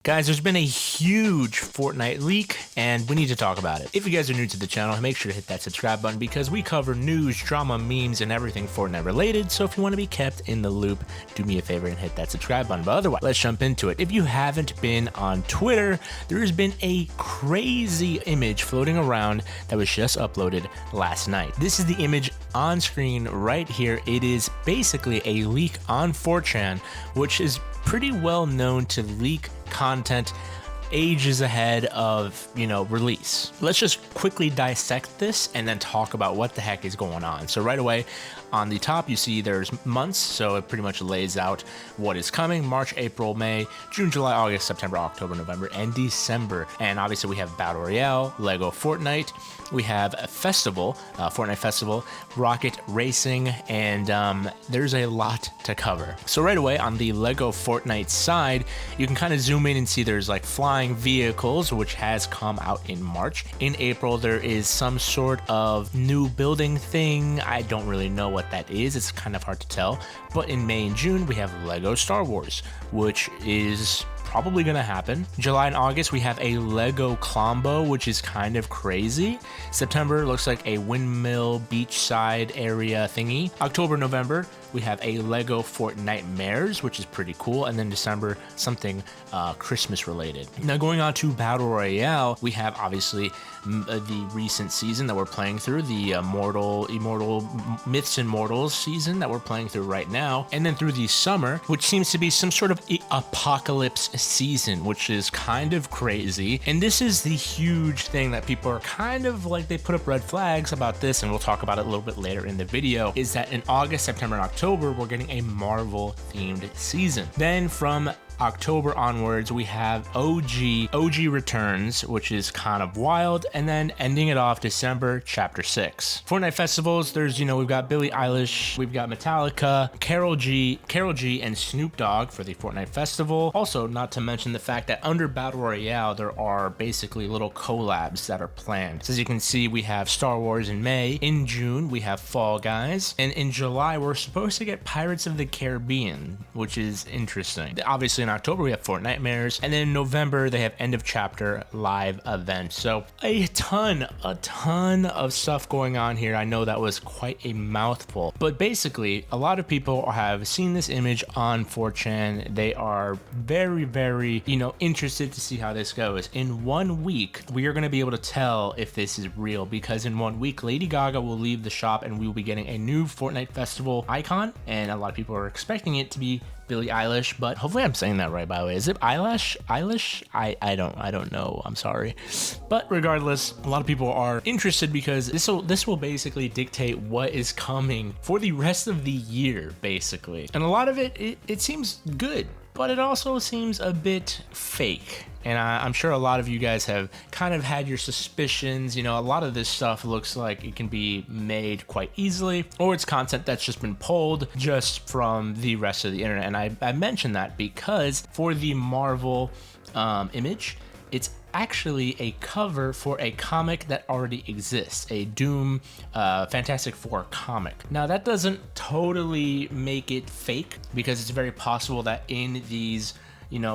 Guys, there's been a huge Fortnite leak, and we need to talk about it. If you guys are new to the channel, make sure to hit that subscribe button because we cover news, drama, memes, and everything Fortnite related. So if you want to be kept in the loop, do me a favor and hit that subscribe button. But otherwise, let's jump into it. If you haven't been on Twitter, there has been a crazy image floating around that was just uploaded last night. This is the image on screen right here. It is basically a leak on 4chan, which is pretty well known to leak content ages ahead of, release. Let's just quickly dissect this and then talk about what the heck is going on. So right away on the top, you see there's months. So it pretty much lays out what is coming: March, April, May, June, July, August, September, October, November, and December. And obviously we have Battle Royale, Lego Fortnite. We have a festival, Fortnite Festival, Rocket Racing, and there's a lot to cover. So right away on the Lego Fortnite side, you can kind of zoom in and see there's like flying vehicles, which has come out in March. In April, there is some sort of new building thing. I don't really know what that is. It's kind of hard to tell. But in May and June, we have Lego Star Wars, which is probably gonna happen. July and August, we have a Lego Clombo, which is kind of crazy. September looks like a windmill beachside area thingy. October, November, we have a Lego Fortnitemares, which is pretty cool. And then December, something Christmas related. Now going on to Battle Royale, we have obviously the recent season that we're playing through, the Immortal Myths and Mortals season that we're playing through right now. And then through the summer, which seems to be some sort of apocalypse season, which is kind of crazy. And this is the huge thing that people are kind of like, they put up red flags about this, and we'll talk about it a little bit later in the video, is that in August, September, and October, we're getting a Marvel themed season. Then from October onwards, we have OG returns, which is kind of wild, and then ending it off December, Chapter 6. Fortnite festivals, there's, we've got Billie Eilish, we've got Metallica, Karol G, and Snoop Dogg for the Fortnite festival. Also, not to mention the fact that under Battle Royale, there are basically little collabs that are planned. So as you can see, we have Star Wars in May. In June, we have Fall Guys, and in July, we're supposed to get Pirates of the Caribbean, which is interesting. Obviously, in October, we have Fortnitemares, and then in November, they have end of chapter live events. So a ton of stuff going on here. I know that was quite a mouthful, but basically, a lot of people have seen this image on 4chan. They are very, very, interested to see how this goes. In 1 week, we are going to be able to tell if this is real, because in 1 week, Lady Gaga will leave the shop and we will be getting a new Fortnite festival icon, and a lot of people are expecting it to be Billie Eilish, but hopefully I'm saying that right, by the way. Is it Eilish? I don't know. I'm sorry. But regardless, a lot of people are interested because this will basically dictate what is coming for the rest of the year, basically. And a lot of it seems good, but it also seems a bit fake. And I'm sure a lot of you guys have kind of had your suspicions. A lot of this stuff looks like it can be made quite easily, or it's content that's just been pulled just from the rest of the internet. And I mentioned that because for the Marvel image, it's actually a cover for a comic that already exists, a Doom Fantastic Four comic. Now that doesn't totally make it fake, because it's very possible that in these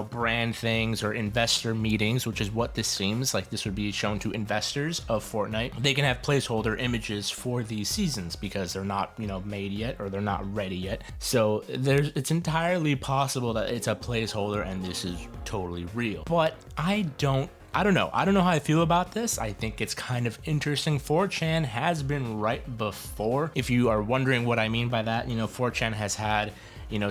brand things or investor meetings, which is what this seems like, this would be shown to investors of Fortnite. They can have placeholder images for these seasons because they're not, made yet, or they're not ready yet. So it's entirely possible that it's a placeholder and this is totally real. But I don't know. I don't know how I feel about this. I think it's kind of interesting. 4chan has been right before. If you are wondering what I mean by that, 4chan has had,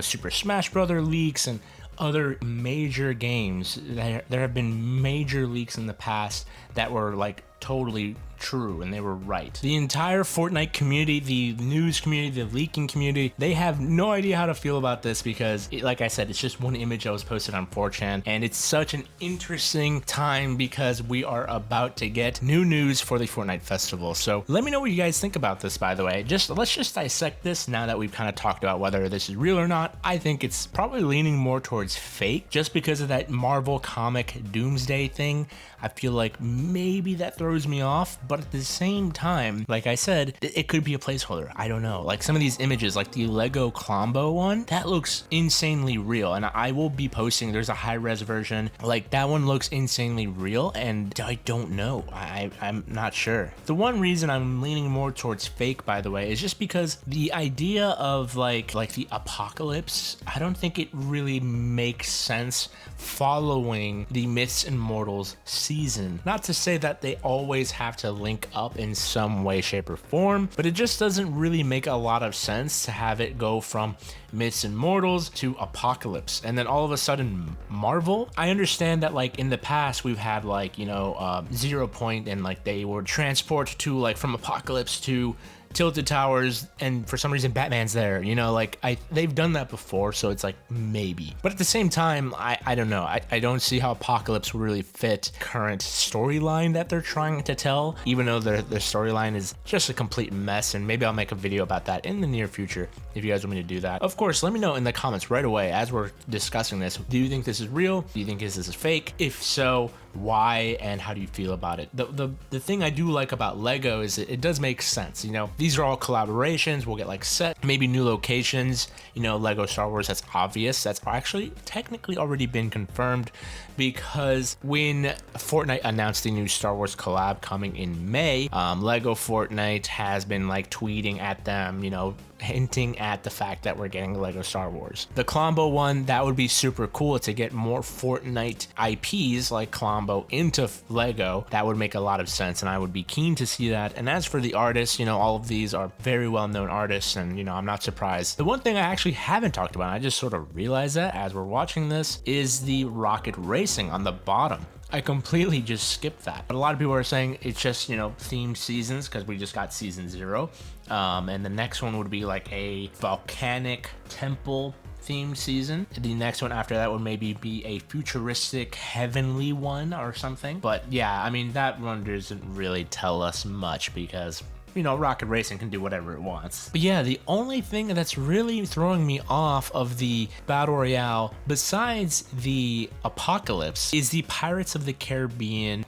Super Smash Brother leaks and other major games. There have been major leaks in the past that were like totally true, and they were right. The entire Fortnite community, the news community, the leaking community, they have no idea how to feel about this because, like I said, it's just one image that was posted on 4chan, and it's such an interesting time because we are about to get new news for the Fortnite festival. So let me know what you guys think about this, by the way. Let's just dissect this now that we've kind of talked about whether this is real or not. I think it's probably leaning more towards fake just because of that Marvel comic Doomsday thing. I feel like maybe that throws throws me off, but at the same time, like I said, it could be a placeholder. I don't know. Like some of these images, like the Lego Combo one, that looks insanely real, and I will be posting. There's a high-res version. Like that one looks insanely real, and I don't know. I'm not sure. The one reason I'm leaning more towards fake, by the way, is just because the idea of like the apocalypse, I don't think it really makes sense following the Myths and Mortals season. Not to say that they always have to link up in some way, shape, or form, but it just doesn't really make a lot of sense to have it go from Myths and Mortals to Apocalypse and then all of a sudden Marvel. I understand that like in the past we've had like, you know, 0 Point, and like they would transport to like from Apocalypse to Tilted Towers, and for some reason Batman's there, you know, like they've done that before, so it's like maybe. But at the same time, I don't know. I don't see how Apocalypse will really fit current storyline that they're trying to tell, even though their storyline is just a complete mess, and maybe I'll make a video about that in the near future if you guys want me to do that. Of course, let me know in the comments right away as we're discussing this. Do you think this is real? Do you think this is fake? If so, why, and how do you feel about it? The thing I do like about Lego is it does make sense. You know, these are all collaborations. We'll get like set, maybe new locations. You know, Lego Star Wars, that's obvious. That's actually technically already been confirmed, because when Fortnite announced the new Star Wars collab coming in May, Lego Fortnite has been like tweeting at them, you know, hinting at the fact that we're getting Lego Star Wars. The Colombo one, that would be super cool to get more Fortnite IPs like Colombo into Lego. That would make a lot of sense, and I would be keen to see that. And as for the artists, you know, all of these are very well-known artists, and, you know, I'm not surprised. The one thing I actually haven't talked about, I just sort of realized that as we're watching this, is the rocket racing on the bottom. I completely just skipped that. But a lot of people are saying it's just, you know, themed seasons because we just got season 0. And the next one would be like a volcanic temple themed season. The next one after that would maybe be a futuristic heavenly one or something. But yeah, I mean, that one doesn't really tell us much because, you know, Rocket Racing can do whatever it wants. But yeah, the only thing that's really throwing me off of the Battle Royale, besides the Apocalypse, is the Pirates of the Caribbean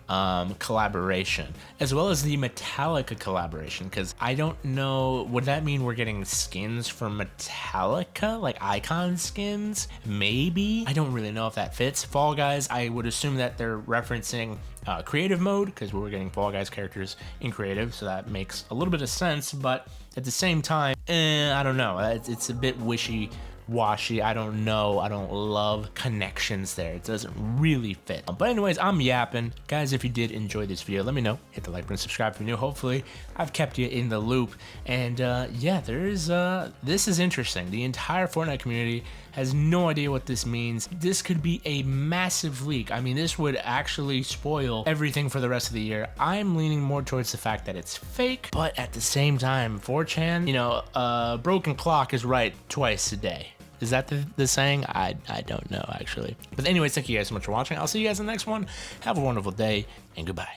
collaboration, as well as the Metallica collaboration, because I don't know, would that mean we're getting skins from Metallica, like icon skins? Maybe? I don't really know if that fits. Fall Guys, I would assume that they're referencing creative mode, because we were getting Fall Guys characters in creative, so that makes a little bit of sense. But at the same time, I don't know, it's a bit wishy-washy. I don't know, I don't love connections there. It doesn't really fit. But anyways, I'm yapping. Guys, if you did enjoy this video, let me know. Hit the like button, subscribe if you're new. Hopefully I've kept you in the loop. And yeah, this is interesting. The entire Fortnite community has no idea what this means. This could be a massive leak. I mean, this would actually spoil everything for the rest of the year. I'm leaning more towards the fact that it's fake, but at the same time, 4chan, you know, broken clock is right twice a day. Is that the saying? I don't know, actually. But anyways, thank you guys so much for watching. I'll see you guys in the next one. Have a wonderful day, and goodbye.